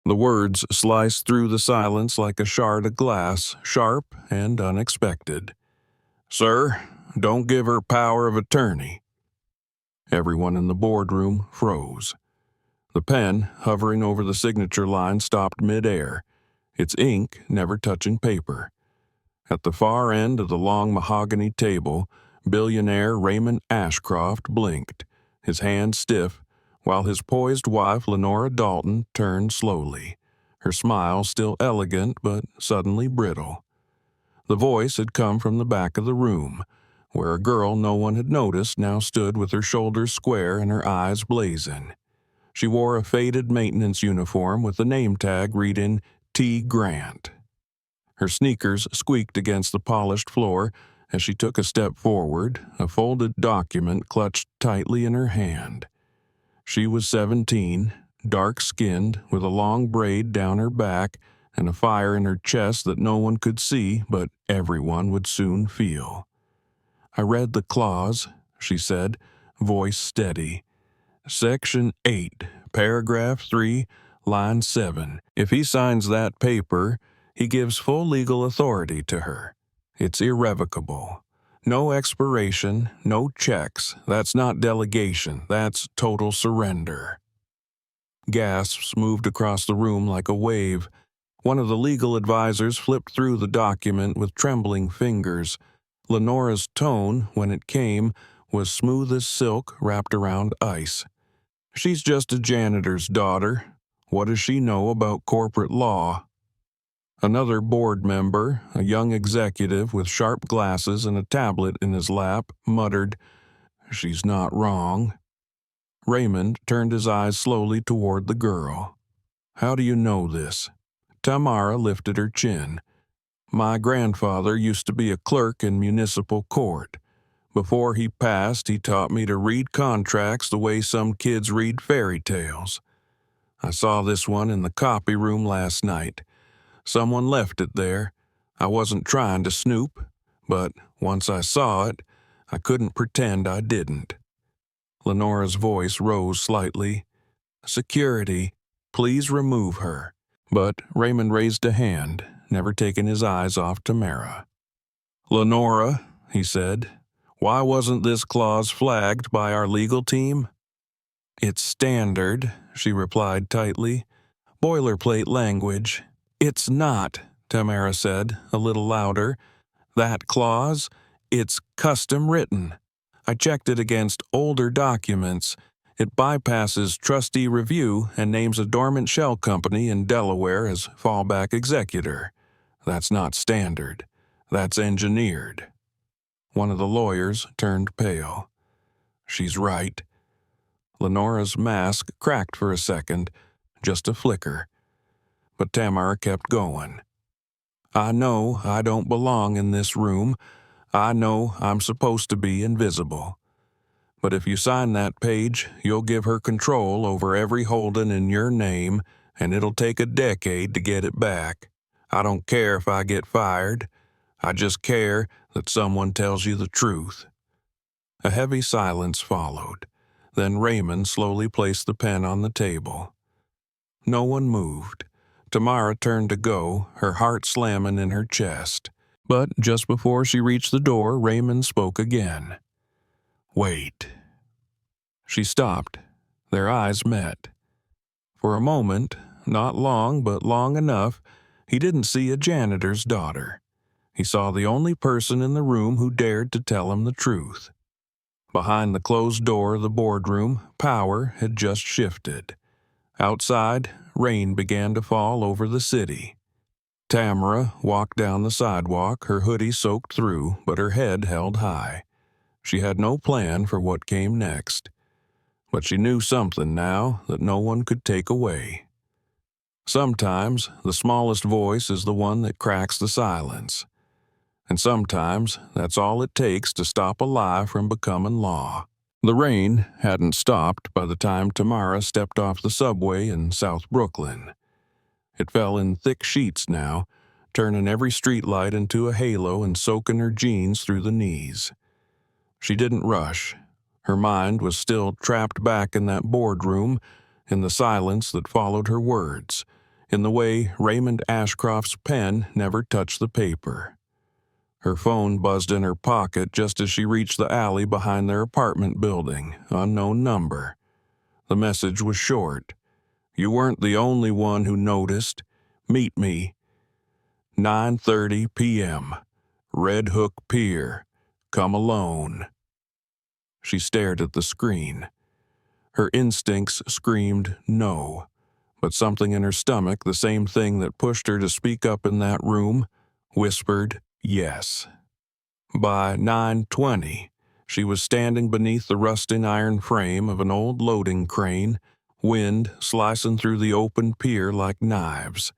The words sliced through the silence like a shard of glass, sharp and unexpected. "Sir, don't give her power of attorney." Everyone in the boardroom froze. The pen, hovering over the signature line, stopped midair, its ink never touching paper. At the far end of the long mahogany table, billionaire Raymond Ashcroft blinked, his hand stiff, while his poised wife Lenora Dalton turned slowly, her smile still elegant but suddenly brittle. The voice had come from the back of the room, where a girl no one had noticed now stood with her shoulders square and her eyes blazing. She wore a faded maintenance uniform with the name tag reading T. Grant. Her sneakers squeaked against the polished floor as she took a step forward, a folded document clutched tightly in her hand. She was 17, dark-skinned, with a long braid down her back and a fire in her chest that no one could see but everyone would soon feel. "I read the clause," she said, voice steady. "Section 8, paragraph 3, line 7. If he signs that paper, he gives full legal authority to her. It's irrevocable. No expiration, no checks. That's not delegation. That's total surrender." Gasps moved across the room like a wave. One of the legal advisors flipped through the document with trembling fingers. Lenora's tone, when it came, was smooth as silk wrapped around ice. "She's just a janitor's daughter. What does she know about corporate law?" Another board member, a young executive with sharp glasses and a tablet in his lap, muttered, "She's not wrong." Raymond turned his eyes slowly toward the girl. "How do you know this?" Tamara lifted her chin. "My grandfather used to be a clerk in municipal court. Before he passed, he taught me to read contracts the way some kids read fairy tales. I saw this one in the copy room last night. Someone left it there. I wasn't trying to snoop, but once I saw it, I couldn't pretend I didn't." Lenora's voice rose slightly. "Security, please remove her." But Raymond raised a hand, never taking his eyes off Tamara. "Lenora," he said, "why wasn't this clause flagged by our legal team?" "It's standard," she replied tightly. "Boilerplate language." "It's not," Tamara said, a little louder. "That clause, it's custom written. I checked it against older documents. It bypasses trustee review and names a dormant shell company in Delaware as fallback executor. That's not standard. That's engineered." One of the lawyers turned pale. "She's right." Lenora's mask cracked for a second, just a flicker. But Tamara kept going. "I know I don't belong in this room. I know I'm supposed to be invisible. But if you sign that page, you'll give her control over every holding in your name, and it'll take a decade to get it back. I don't care if I get fired. I just care that someone tells you the truth." A heavy silence followed. Then Raymond slowly placed the pen on the table. No one moved. Tamara turned to go, her heart slamming in her chest. But just before she reached the door, Raymond spoke again. "Wait." She stopped. Their eyes met. For a moment, not long but long enough, he didn't see a janitor's daughter. He saw the only person in the room who dared to tell him the truth. Behind the closed door of the boardroom, power had just shifted. Outside, rain began to fall over the city. Tamara walked down the sidewalk, her hoodie soaked through, but her head held high. She had no plan for what came next. But she knew something now that no one could take away. Sometimes the smallest voice is the one that cracks the silence. And sometimes that's all it takes to stop a lie from becoming law. The rain hadn't stopped by the time Tamara stepped off the subway in South Brooklyn. It fell in thick sheets now, turning every streetlight into a halo and soaking her jeans through the knees. She didn't rush. Her mind was still trapped back in that boardroom, in the silence that followed her words, in the way Raymond Ashcroft's pen never touched the paper. Her phone buzzed in her pocket just as she reached the alley behind their apartment building, unknown number. The message was short. You weren't the only one who noticed. Meet me. 9:30 p.m. Red Hook Pier. Come alone. She stared at the screen. Her instincts screamed no, but something in her stomach, the same thing that pushed her to speak up in that room, whispered yes. By 9:20, she was standing beneath the rusting iron frame of an old loading crane, wind slicing through the open pier like knives.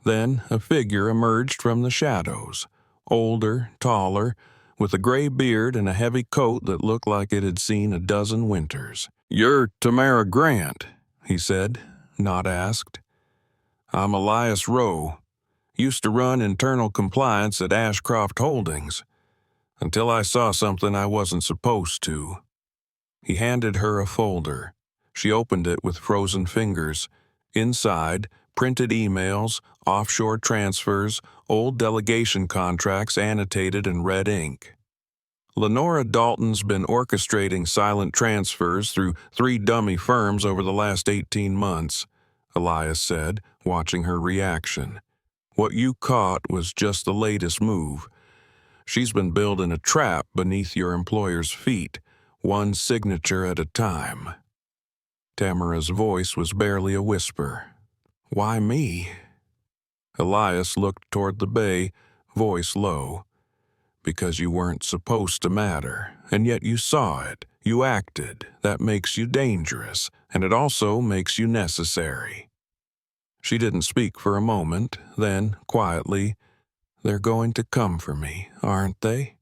Then a figure emerged from the shadows, older, taller, with a gray beard and a heavy coat that looked like it had seen a dozen winters. "You're Tamara Grant," he said, not asked. "I'm Elias Rowe. Used to run internal compliance at Ashcroft Holdings, until I saw something I wasn't supposed to." He handed her a folder. She opened it with frozen fingers. Inside, printed emails, offshore transfers, old delegation contracts annotated in red ink. Lenora Dalton's been orchestrating silent transfers through 3 dummy firms over the last 18 months, Elias said, watching her reaction. What you caught was just the latest move. She's been building a trap beneath your employer's feet, one signature at a time. Tamara's voice was barely a whisper. "Why me?" Elias looked toward the bay, voice low. "Because you weren't supposed to matter, and yet you saw it, you acted. That makes you dangerous, and it also makes you necessary." She didn't speak for a moment, then, quietly, "They're going to come for me, aren't they?"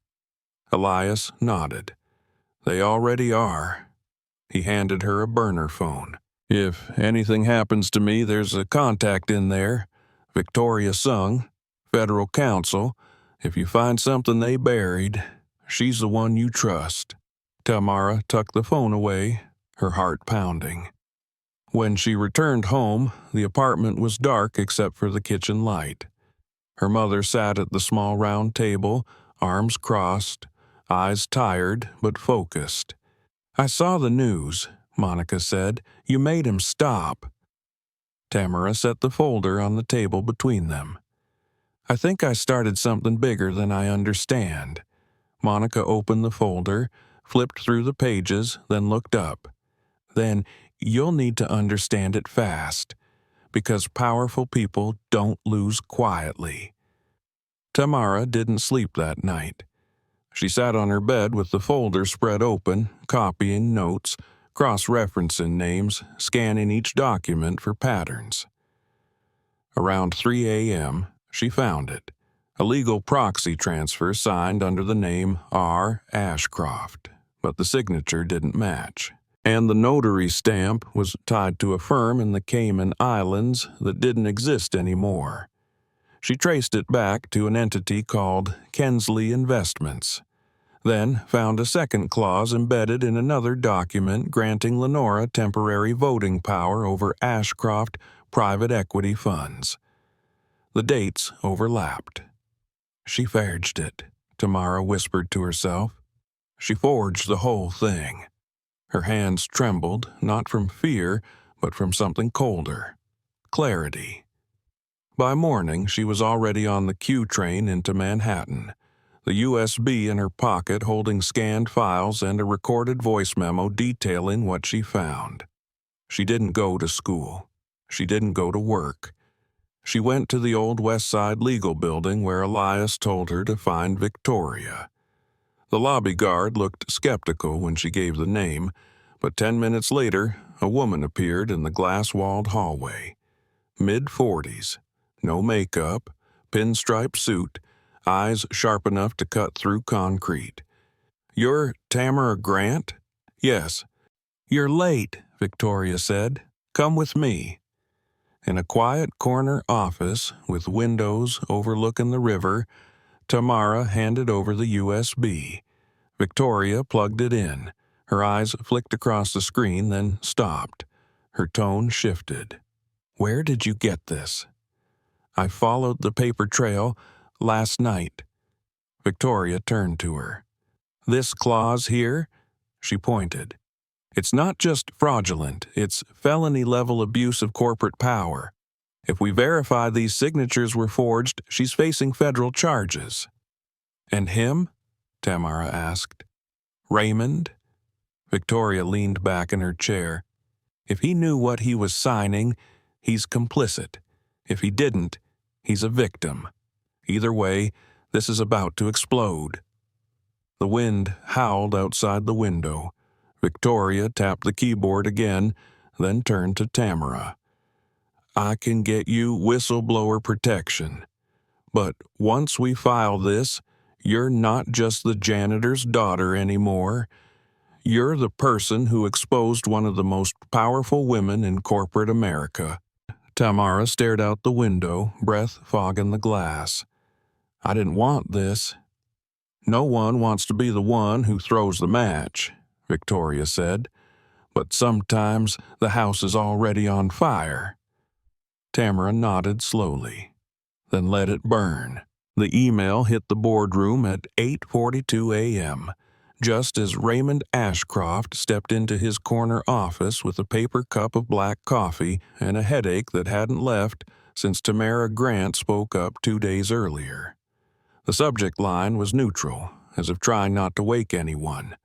Elias nodded. "They already are." He handed her a burner phone. "If anything happens to me, there's a contact in there. Victoria Sung, federal counsel. If you find something they buried, she's the one you trust." Tamara tucked the phone away, her heart pounding. When she returned home, the apartment was dark except for the kitchen light. Her mother sat at the small round table, arms crossed, eyes tired but focused. "I saw the news," Monica said. "You made him stop." Tamara set the folder on the table between them. "I think I started something bigger than I understand." Monica opened the folder, flipped through the pages, then looked up. "Then you'll need to understand it fast, because powerful people don't lose quietly." Tamara didn't sleep that night. She sat on her bed with the folder spread open, copying notes, cross-referencing names, scanning each document for patterns. Around 3 a.m., she found it. A legal proxy transfer signed under the name R. Ashcroft, but the signature didn't match. And the notary stamp was tied to a firm in the Cayman Islands that didn't exist anymore. She traced it back to an entity called Kensley Investments, then found a second clause embedded in another document granting Lenora temporary voting power over Ashcroft private equity funds. The dates overlapped. "She forged it," Tamara whispered to herself. "She forged the whole thing." Her hands trembled, not from fear, but from something colder. Clarity. By morning, she was already on the Q train into Manhattan, the USB in her pocket holding scanned files and a recorded voice memo detailing what she found. She didn't go to school. She didn't go to work. She went to the old West Side legal building where Elias told her to find Victoria. The lobby guard looked skeptical when she gave the name, but 10 minutes later, a woman appeared in the glass-walled hallway. Mid-40s, no makeup, pinstripe suit, eyes sharp enough to cut through concrete. "You're Tamara Grant?" "Yes." "You're late," Victoria said. "Come with me." In a quiet corner office with windows overlooking the river, Tamara handed over the USB. Victoria plugged it in. Her eyes flicked across the screen, then stopped. Her tone shifted. "Where did you get this?" I followed the paper trail last night. Victoria turned to her. This clause here, she pointed. It's not just fraudulent, it's felony-level abuse of corporate power. If we verify these signatures were forged, she's facing federal charges. And him? Tamara asked. Raymond? Victoria leaned back in her chair. If he knew what he was signing, he's complicit. If he didn't, he's a victim. Either way, this is about to explode. The wind howled outside the window. Victoria tapped the keyboard again, then turned to Tamara. I can get you whistleblower protection. But once we file this, you're not just the janitor's daughter anymore. You're the person who exposed one of the most powerful women in corporate America. Tamara stared out the window, breath fogging the glass. I didn't want this. No one wants to be the one who throws the match, Victoria said. But sometimes the house is already on fire. Tamara nodded slowly, then let it burn. The email hit the boardroom at 8:42 a.m., just as Raymond Ashcroft stepped into his corner office with a paper cup of black coffee and a headache that hadn't left since Tamara Grant spoke up 2 days earlier. The subject line was neutral, as if trying not to wake anyone.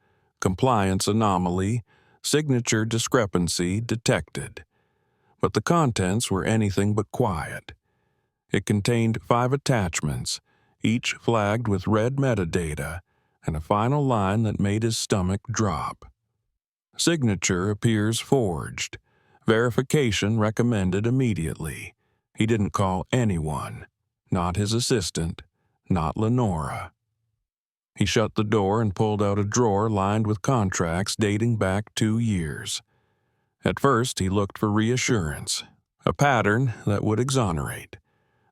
Compliance anomaly, signature discrepancy detected. But the contents were anything but quiet. It contained 5 attachments, each flagged with red metadata, and a final line that made his stomach drop. Signature appears forged. Verification recommended immediately. He didn't call anyone, not his assistant, not Lenora. He shut the door and pulled out a drawer lined with contracts dating back 2 years. At first, he looked for reassurance, a pattern that would exonerate.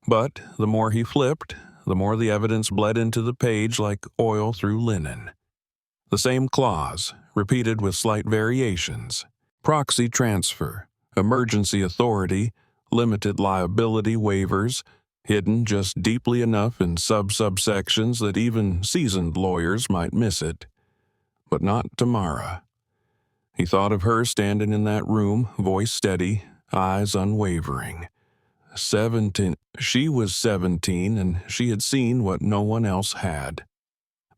But the more he flipped, the more the evidence bled into the page like oil through linen. The same clause, repeated with slight variations. Proxy transfer, emergency authority, limited liability waivers, hidden just deeply enough in subsections that even seasoned lawyers might miss it. But not Tamara. He thought of her standing in that room, voice steady, eyes unwavering. 17. She was 17, and she had seen what no one else had.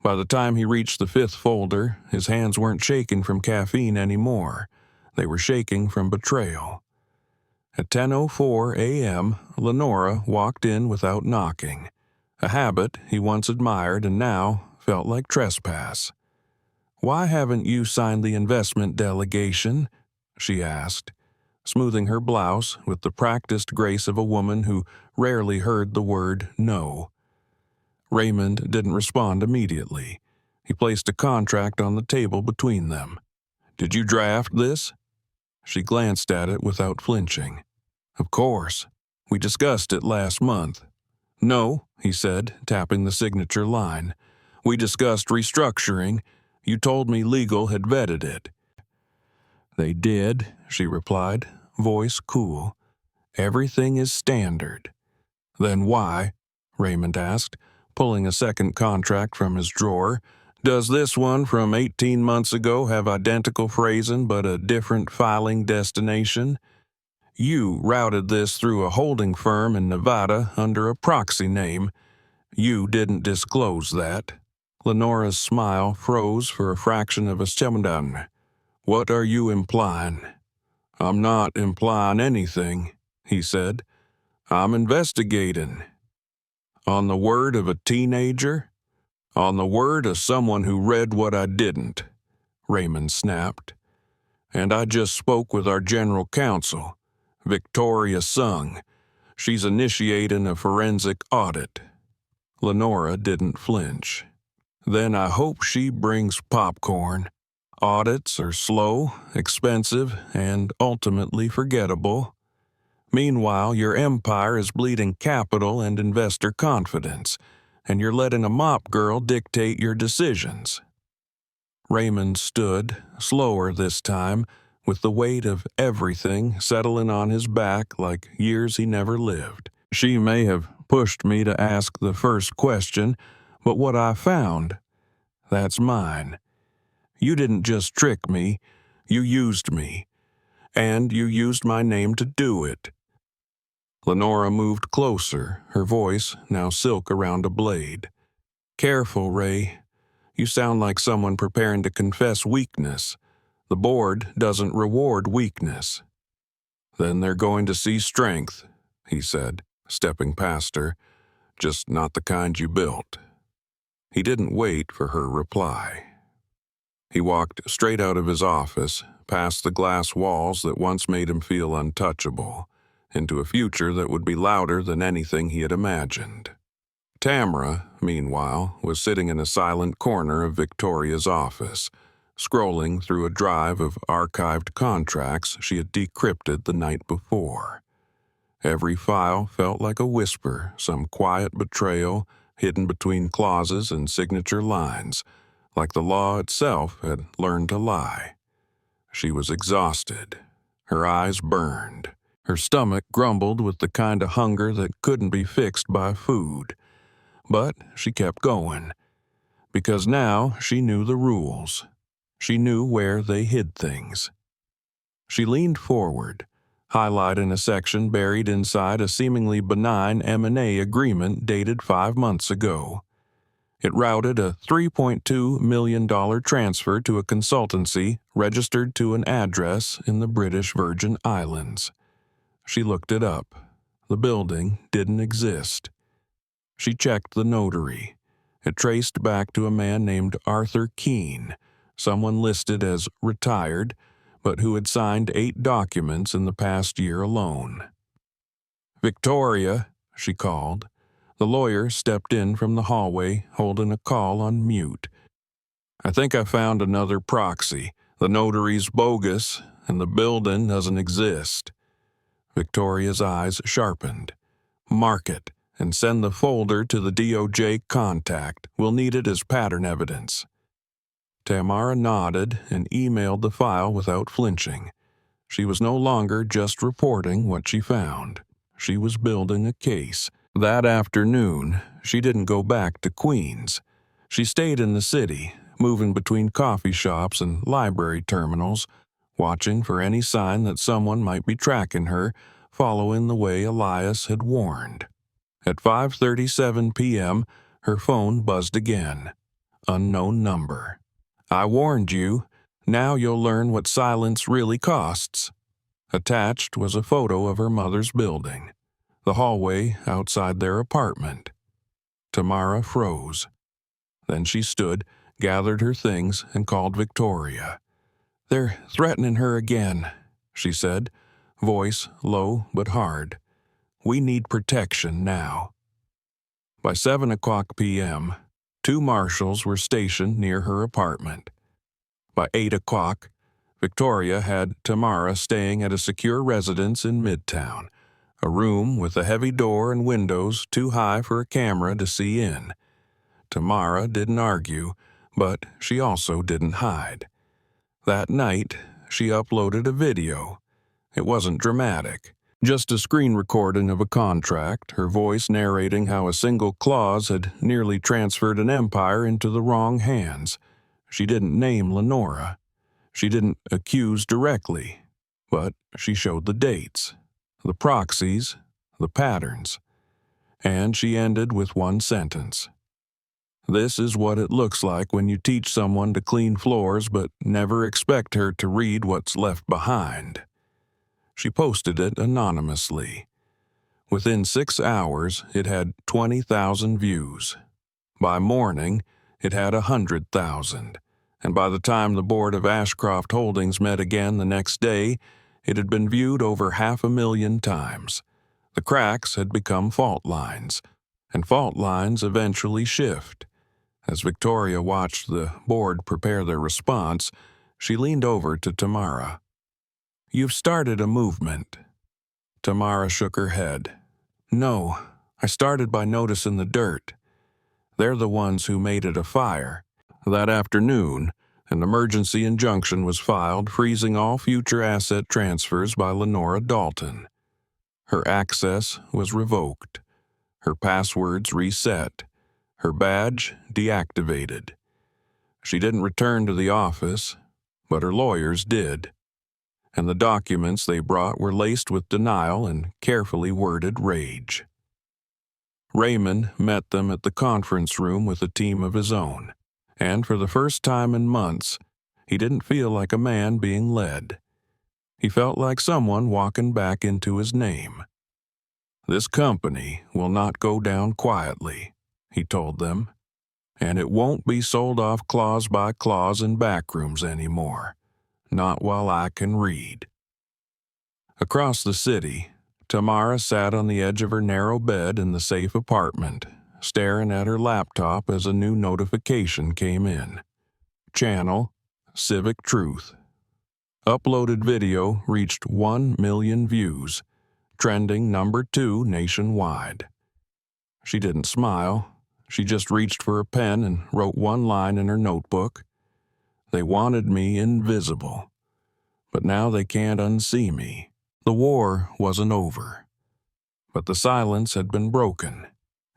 By the time he reached the 5th folder, his hands weren't shaking from caffeine anymore. They were shaking from betrayal. At 10:04 a.m., Lenora walked in without knocking, a habit he once admired and now felt like trespass. "Why haven't you signed the investment delegation?" she asked, smoothing her blouse with the practiced grace of a woman who rarely heard the word no. Raymond didn't respond immediately. He placed a contract on the table between them. "Did you draft this?" She glanced at it without flinching. "Of course. We discussed it last month." "No," he said, tapping the signature line. "We discussed restructuring. You told me legal had vetted it." "They did," she replied, voice cool. "Everything is standard." "Then why?" Raymond asked, pulling a second contract from his drawer. "Does this one from 18 months ago have identical phrasing but a different filing destination? You routed this through a holding firm in Nevada under a proxy name. You didn't disclose that." Lenora's smile froze for a fraction of a second. "What are you implying?" "I'm not implying anything," he said. "I'm investigating." "On the word of a teenager?" "On the word of someone who read what I didn't," Raymond snapped. "And I just spoke with our general counsel, Victoria Sung. She's initiating a forensic audit." Lenora didn't flinch. "Then I hope she brings popcorn. Audits are slow, expensive, and ultimately forgettable. Meanwhile, your empire is bleeding capital and investor confidence, and you're letting a mop girl dictate your decisions." Raymond stood, slower this time, with the weight of everything settling on his back like years he never lived. She may have pushed me to ask the first question, but what I found, that's mine. You didn't just trick me, you used me. And you used my name to do it." Lenora moved closer, her voice now silk around a blade. "Careful, Ray. You sound like someone preparing to confess weakness. The board doesn't reward weakness." "Then they're going to see strength," he said, stepping past her. "Just not the kind you built." He didn't wait for her reply. He walked straight out of his office, past the glass walls that once made him feel untouchable, into a future that would be louder than anything he had imagined. Tamara, meanwhile, was sitting in a silent corner of Victoria's office, scrolling through a drive of archived contracts she had decrypted the night before. Every file felt like a whisper, some quiet betrayal hidden between clauses and signature lines, like the law itself had learned to lie. She was exhausted. Her eyes burned. Her stomach grumbled with the kind of hunger that couldn't be fixed by food. But she kept going, because now she knew the rules. She knew where they hid things. She leaned forward, highlighting a section buried inside a seemingly benign M&A agreement dated 5 months ago. It routed a $3.2 million transfer to a consultancy registered to an address in the British Virgin Islands. She looked it up. The building didn't exist. She checked the notary. It traced back to a man named Arthur Keene, someone listed as retired, but who had signed 8 documents in the past year alone. "Victoria," she called. The lawyer stepped in from the hallway, holding a call on mute. "I think I found another proxy. The notary's bogus, and the building doesn't exist." Victoria's eyes sharpened. "Mark it, and send the folder to the DOJ contact. We'll need it as pattern evidence." Tamara nodded and emailed the file without flinching. She was no longer just reporting what she found. She was building a case. That afternoon, she didn't go back to Queens. She stayed in the city, moving between coffee shops and library terminals, watching for any sign that someone might be tracking her, following the way Elias had warned. At 5:37 p.m., her phone buzzed again. Unknown number. "I warned you. Now you'll learn what silence really costs." Attached was a photo of her mother's building, the hallway outside their apartment. Tamara froze. Then she stood, gathered her things, and called Victoria. "They're threatening her again," she said, voice low but hard. "We need protection now." By 7:00 p.m., 2 marshals were stationed near her apartment. By 8:00, Victoria had Tamara staying at a secure residence in Midtown, a room with a heavy door and windows too high for a camera to see in. Tamara didn't argue, but she also didn't hide. That night, she uploaded a video. It wasn't dramatic, just a screen recording of a contract, her voice narrating how a single clause had nearly transferred an empire into the wrong hands. She didn't name Lenora. She didn't accuse directly, but she showed the dates, the proxies, the patterns. And she ended with one sentence. "This is what it looks like when you teach someone to clean floors but never expect her to read what's left behind." She posted it anonymously. Within 6 hours, it had 20,000 views. By morning, it had 100,000. And by the time the board of Ashcroft Holdings met again the next day, it had been viewed over 500,000 times. The cracks had become fault lines, and fault lines eventually shift. As Victoria watched the board prepare their response, she leaned over to Tamara. "You've started a movement." Tamara shook her head. "No, I started by noticing the dirt. They're the ones who made it a fire." That afternoon, an emergency injunction was filed freezing all future asset transfers by Lenora Dalton. Her access was revoked, her passwords reset, her badge deactivated. She didn't return to the office, but her lawyers did, and the documents they brought were laced with denial and carefully worded rage. Raymond met them at the conference room with a team of his own, and for the first time in months, he didn't feel like a man being led. He felt like someone walking back into his name. "This company will not go down quietly," he told them, "and it won't be sold off clause by clause in backrooms anymore, not while I can read." Across the city, Tamara sat on the edge of her narrow bed in the safe apartment, staring at her laptop as a new notification came in. Channel: Civic Truth. Uploaded video reached 1 million views, trending number 2 nationwide. She didn't smile. She just reached for a pen and wrote one line in her notebook. "They wanted me invisible, but now they can't unsee me." The war wasn't over, but the silence had been broken,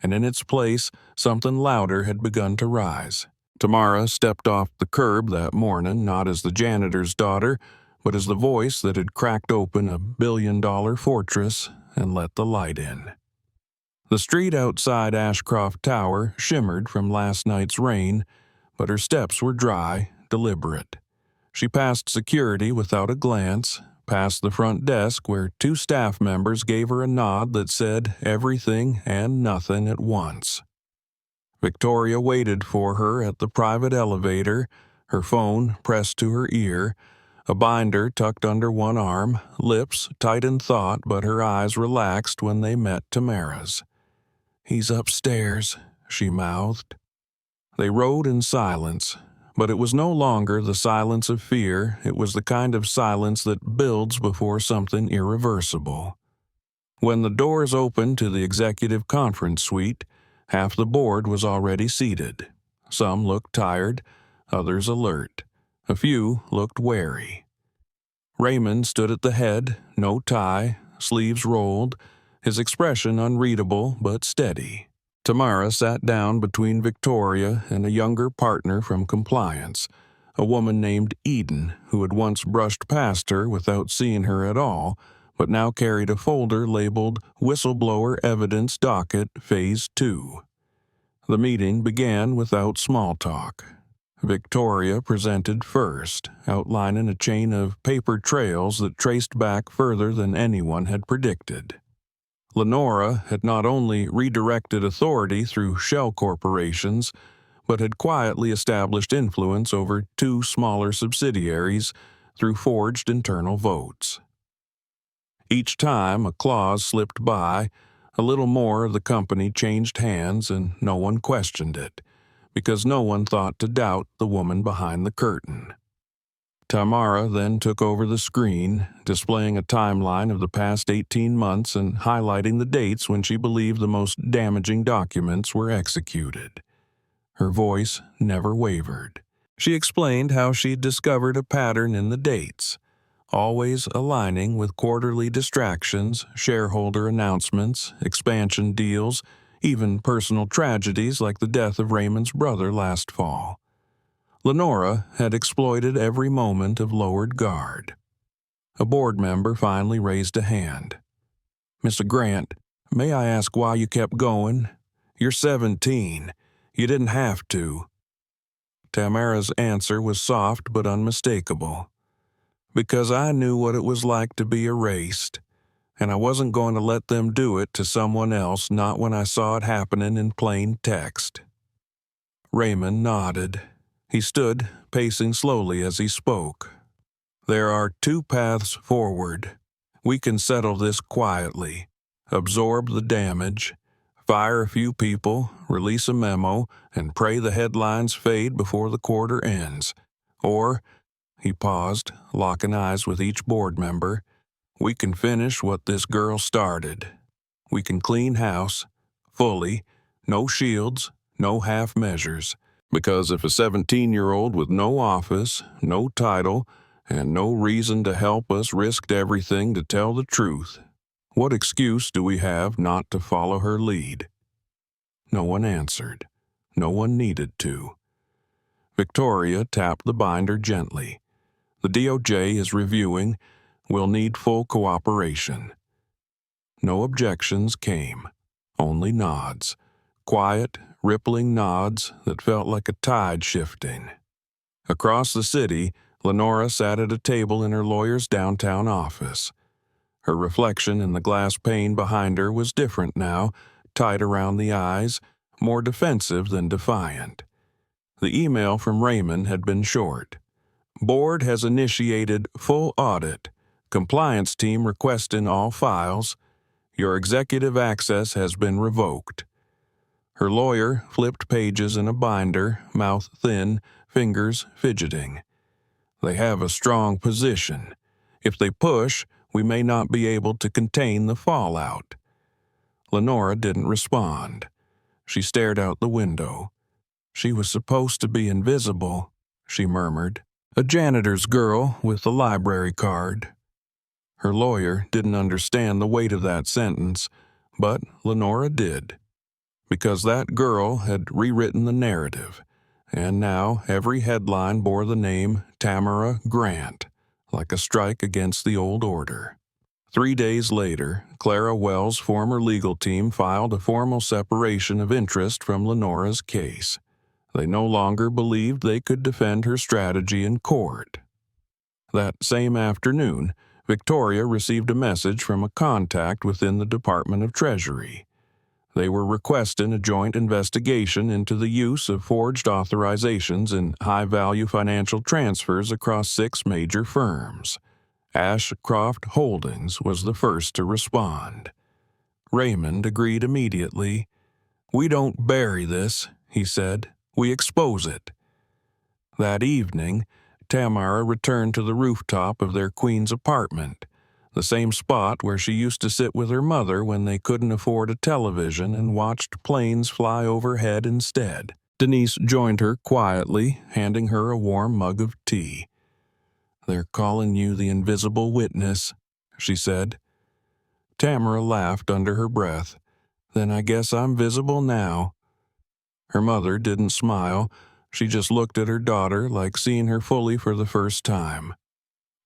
and in its place, something louder had begun to rise. Tamara stepped off the curb that morning not as the janitor's daughter, but as the voice that had cracked open a billion-dollar fortress and let the light in. The street outside Ashcroft Tower shimmered from last night's rain, but her steps were dry, deliberate. She passed security without a glance, past the front desk where 2 staff members gave her a nod that said everything and nothing at once. Victoria waited for her at the private elevator, her phone pressed to her ear, a binder tucked under one arm, lips tight in thought, but her eyes relaxed when they met Tamara's. "He's upstairs," she mouthed. They rode in silence, but it was no longer the silence of fear. It was the kind of silence that builds before something irreversible. When the doors opened to the executive conference suite, half the board was already seated. Some looked tired, others alert. A few looked wary. Raymond stood at the head, no tie, sleeves rolled, his expression unreadable but steady. Tamara sat down between Victoria and a younger partner from compliance, a woman named Eden who had once brushed past her without seeing her at all, but now carried a folder labeled Whistleblower Evidence Docket Phase 2. The meeting began without small talk. Victoria presented first, outlining a chain of paper trails that traced back further than anyone had predicted. Lenora had not only redirected authority through shell corporations, but had quietly established influence over 2 smaller subsidiaries through forged internal votes. Each time a clause slipped by, a little more of the company changed hands and no one questioned it, because no one thought to doubt the woman behind the curtain. Tamara then took over the screen, displaying a timeline of the past 18 months and highlighting the dates when she believed the most damaging documents were executed. Her voice never wavered. She explained how she'd discovered a pattern in the dates, always aligning with quarterly distractions, shareholder announcements, expansion deals, even personal tragedies like the death of Raymond's brother last fall. Lenora had exploited every moment of lowered guard. A board member finally raised a hand. "Mr. Grant, may I ask why you kept going? You're 17. You didn't have to." Tamara's answer was soft but unmistakable. "Because I knew what it was like to be erased, and I wasn't going to let them do it to someone else, not when I saw it happening in plain text." Raymond nodded. He stood, pacing slowly as he spoke. "There are 2 paths forward. We can settle this quietly, absorb the damage, fire a few people, release a memo, and pray the headlines fade before the quarter ends. Or," he paused, locking eyes with each board member, "we can finish what this girl started. We can clean house, fully, no shields, no half measures. Because if a 17-year-old with no office, no title, and no reason to help us risked everything to tell the truth, What excuse do we have not to follow her lead? No one answered. No one needed to. Victoria tapped the binder gently. The DOJ is reviewing. We'll need full cooperation. No objections came. Only nods. Quiet, rippling nods that felt like a tide shifting. Across the city, Lenora sat at a table in her lawyer's downtown office. Her reflection in the glass pane behind her was different now, tight around the eyes, more defensive than defiant. The email from Raymond had been short. Board has initiated full audit. Compliance team requesting all files. Your executive access has been revoked. Her lawyer flipped pages in a binder, mouth thin, fingers fidgeting. They have a strong position. If they push, we may not be able to contain the fallout. Lenora didn't respond. She stared out the window. She was supposed to be invisible, she murmured. A janitor's girl with a library card. Her lawyer didn't understand the weight of that sentence, but Lenora did. Because that girl had rewritten the narrative, and now every headline bore the name Tamara Grant, like a strike against the old order. 3 days later, Clara Wells' former legal team filed a formal separation of interest from Lenora's case. They no longer believed they could defend her strategy in court. That same afternoon, Victoria received a message from a contact within the Department of Treasury. They were requesting a joint investigation into the use of forged authorizations in high-value financial transfers across 6 major firms. Ashcroft Holdings was the first to respond. Raymond agreed immediately. "We don't bury this," he said. "We expose it." That evening, Tamara returned to the rooftop of their Queens apartment, the same spot where she used to sit with her mother when they couldn't afford a television and watched planes fly overhead instead. Denise joined her quietly, handing her a warm mug of tea. "They're calling you the invisible witness," she said. Tamara laughed under her breath. "Then I guess I'm visible now." Her mother didn't smile. She just looked at her daughter like seeing her fully for the first time.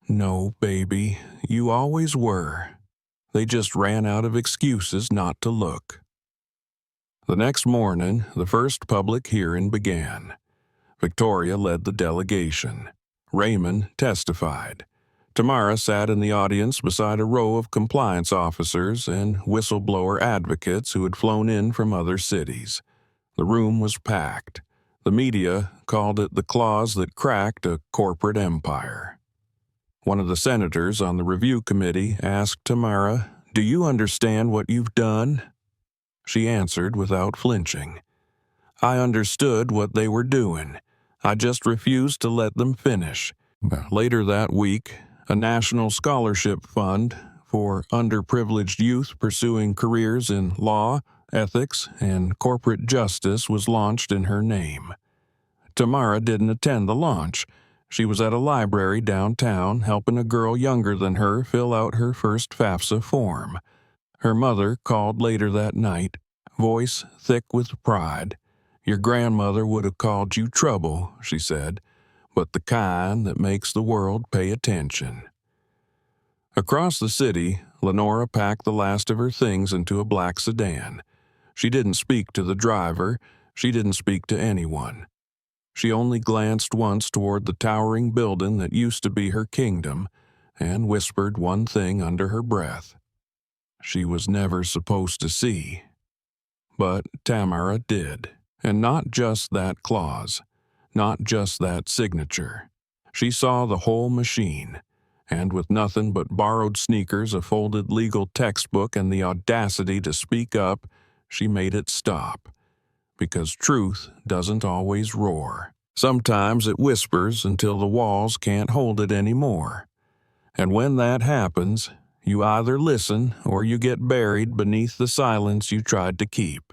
"No, baby, you always were. They just ran out of excuses not to look." The next morning, the first public hearing began. Victoria led the delegation. Raymond testified. Tamara sat in the audience beside a row of compliance officers and whistleblower advocates who had flown in from other cities. The room was packed. The media called it the clause that cracked a corporate empire. One of the senators on the review committee asked Tamara, "Do you understand what you've done?" She answered without flinching. "I understood what they were doing. I just refused to let them finish." Later that week, a national scholarship fund for underprivileged youth pursuing careers in law, ethics, and corporate justice was launched in her name. Tamara didn't attend the launch. She was at a library downtown helping a girl younger than her fill out her first FAFSA form. Her mother called later that night, voice thick with pride. "Your grandmother would have called you trouble," she said, "but the kind that makes the world pay attention." Across the city, Lenora packed the last of her things into a black sedan. She didn't speak to the driver. She didn't speak to anyone. She only glanced once toward the towering building that used to be her kingdom and whispered one thing under her breath. She was never supposed to see. But Tamara did. And not just that clause. Not just that signature. She saw the whole machine. And with nothing but borrowed sneakers, a folded legal textbook, and the audacity to speak up, she made it stop. Because truth doesn't always roar. Sometimes it whispers until the walls can't hold it anymore. And when that happens, you either listen or you get buried beneath the silence you tried to keep.